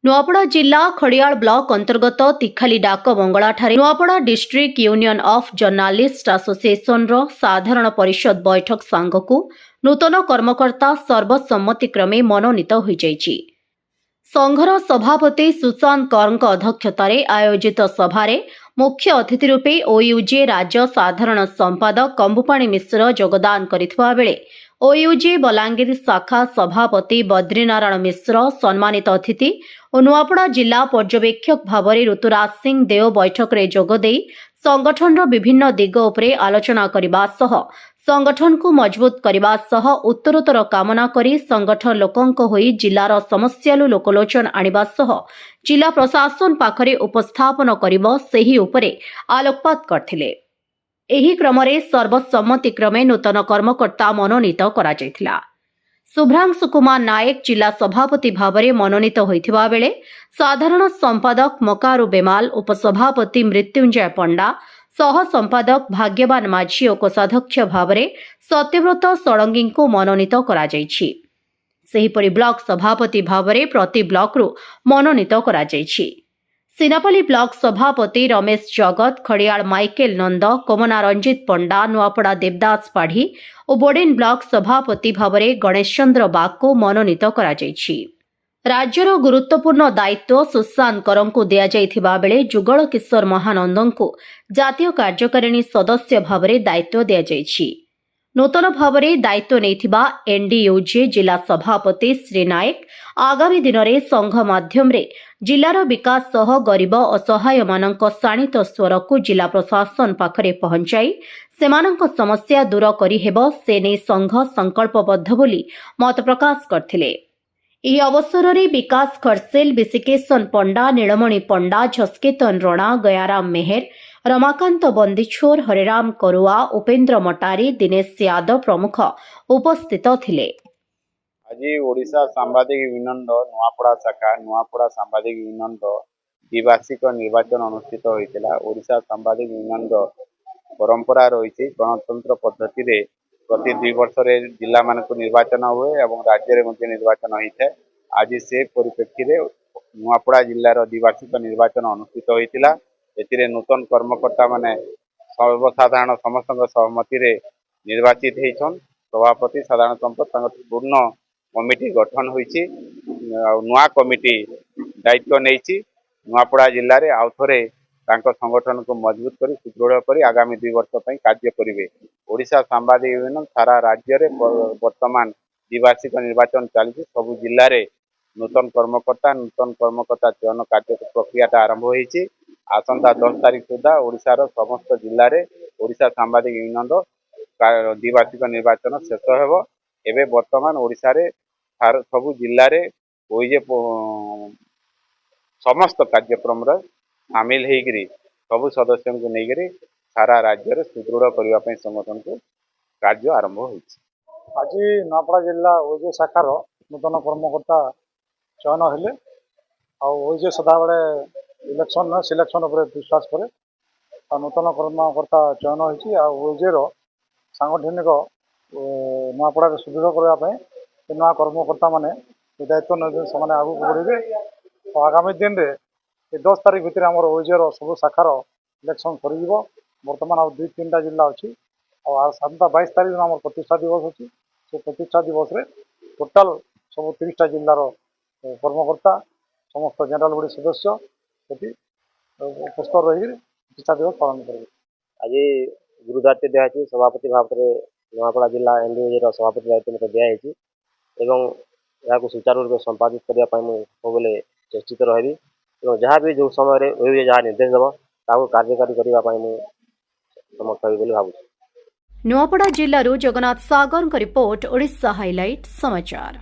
नुआपड़ा जिला खड़ियाल ब्लॉक अंतर्गत तिखाली डाक बंगलाठारे Nuapada district union of journalist association रो साधारण परिषद बैठक सांगकु नूतन कर्मकर्ता सर्वसम्मतिक्रमे मनोनीत होई जाइछि। संघर सभापति सुशांत कौरଙ୍କ अध्यक्षतारे आयोजित सभारे मुख्य अतिथि रूपे ओयूजे राज्य साधारण संपादक कंबुपाणी मिश्र योगदान करिथबा बेले ओयूजे बलांगीर शाखा सभापति बद्रीनारायण मिश्र सम्मानित अतिथि और नुआपड़ा जिला पर्यवेक्षक भावरे ऋतुराज सिंह देव बैठक रे जोगदेई संगठन विभिन्न दिग उपरे आलोचना करबा सह संगठन को मजबूत करबा सह उत्तरोत्तर कामना करी संगठन लोकंक होई जिलार समस्यालु लोकलोचन आनिबा सह जिला प्रशासन पाखरे उपस्थापन करिब सेही उपरे आलोकपात करथिले। एही क्रमरे सर्वसम्मतिक्रमे नूतन कर्मकर्ता मनोनीत करा जायथिला। शुभ्रांशु कुमार नायक जिला सभापति भावरे मनोनीत होइथिबा बेले साधारण संपादक मकारू बेमाल, उपसभापति मृत्युंजय पंडा, सह संपादक भाग्यवान माझी और कोषाध्यक्ष भावरे सत्यव्रत षडंगी को मनोनीत करा जायछि। सेहीपरि ब्लॉक सभापति भावरे प्रति ब्लॉक रु मनोनीत करा जायछि। सिनापल्ली ब्लॉक सभापति रमेश जगत, खड़ियाल माइकेल नंद, कोमना रंजित पंडा, नुआपड़ा देवदास पाढ़ी और बोडेन ब्लॉक सभापति भावरे गणेश चंद्र बाग को मनोनीत करा जायछि। राज्यर गुरुत्वपूर्ण दायित्व सुशांत करंकु दिया जाइथिबा बेले जुगल किशोर महानंदंकु जातीय कार्यकारिणी सदस्य भावरे दायित्व दिया जायछि। नूतन भावरे दायित्व नेथिबा एनडीयूजे जिला सभापति श्री नायक आगामी दिन में संघ माध्यम रे जिलार विकास सह गरीब असहाय मानक शाणित स्वर को जिला प्रशासन पाखरे पहुंचाई सेमानक समस्या दूर करी हेबो से नै संघ संकल्पबद्ध बोली मत प्रकाश करथिले। ଏହି ଅବସରରେ ବିକାଶ ଖର୍ସେଲ, ବିଶିକେଶନ ପଣ୍ଡା, ନୀଳମଣି ପଣ୍ଡା, ଝସ୍କେତନ ରଣା, ଗୟାରାମ ମେହେର, ରମାକାନ୍ତ ବନ୍ଦିଛୋର, ହରିରାମ କରୁଆ, ଉପେନ୍ଦ୍ର ମଟାରୀ, ଦିନେଶ ଯାଦବ ପ୍ରମୁଖ ଉପସ୍ଥିତ ଥିଲେ। আজি ওড়িশা সাংবাদিক ইউনিয়ন নুয়াপড়া শাখা নুয়াপড়া সাংবাদিক ইউনিয়ন দ্বিবার্ষিক নির্বাচন অনুষ্ঠিত হয়েছিল। ওড়িশা সাংবাদিক ইউনিয়ন परंपरा रही गणतंत्र पद्धति रे प्रति 2 वर्ष जिला मानक निर्वाचन हुए और राज्य में निर्वाचन होता है। आज से परिप्रेक्षी में नुआपड़ा जिलार द्विवार्षिक निर्वाचन अनुष्ठित होता। ए नूतन कर्मकर्ता माने सर्वसाधारण समस्त सहमति रे निर्वाचित होइछन। सभापति साधारण संपादक पूर्ण कमिटी गठन होइछि। नुआ कमिटी दायित्व नहीं नुआपड़ा जिले में आउ थे संगठन को मजबूत करी सुदृढ़ करी आगामी 2 वर्ष पई कार्य करिवे। ओडिशा सांबादिक यूनियन सारा राज्य रे वर्तमान द्विवार्षिक निर्वाचन चली। सबु जिले में नूतन कर्मकर्ता चयन कार्य प्रक्रिया आरंभ होइछि। आसंता 10 तारीख सुधा ओडिशार समस्त जिले में ओडिशा सांबादिक यूनियन द्विवार्षिक निर्वाचन शेष हेबो। एबे वर्तमान ओडिशा रे सबु जिले में ओइजे समस्त कार्यक्रम सामिल होकर सबु सदस्य को लेकर सारा राज्य में सुदृढ़ करने संगठन को कार्य आरंभ हो। आज नुआपड़ा जिला ओजे शाखार नूतन कर्मकर्ता चयन हेले। ओजे सदा बेले इलेक्शन सिलेक्शन उपर विश्वास करे। नूतन कर्मकर्ता चयन होजेर सांगठनिक नुआपड़ा सुदृढ़ करने नुआ कर्मकर्ता माने दायित्व नहीं से आगे बढ़े। आगामी दिन में 10 तारीख भितर आम ओजेर सब शाखार इलेक्शन कर बर्तमान आ 2-3टा जिला अच्छी। आसंता 22 तारीख दिन आम प्रतिष्ठा दिवस अच्छी। से प्रतिष्ठा दिवस रे टोटाल सब 30टा जिलार कर्मकर्ता समस्त जनरल बॉडी सदस्य से उपस्थित रही प्रतिष्ठा दिवस पालन करेंगे। आज गुरुदायित्व दिखाई सभापति भाव में नुआपड़ा जिला एनडीओ सभापति दायित्व मत दिखाई यहाँ सुचारू रूप संपादित करने सबले चेष्टित रही। जहाँ भी जो समय जहाँ निर्देश देव कार्यकारी करने समर्थ होगी भावुँ। नुआपड़ा जिल्लारू जगन्नाथ सागर रिपोर्ट ओडिशा हाइलाइट समाचार।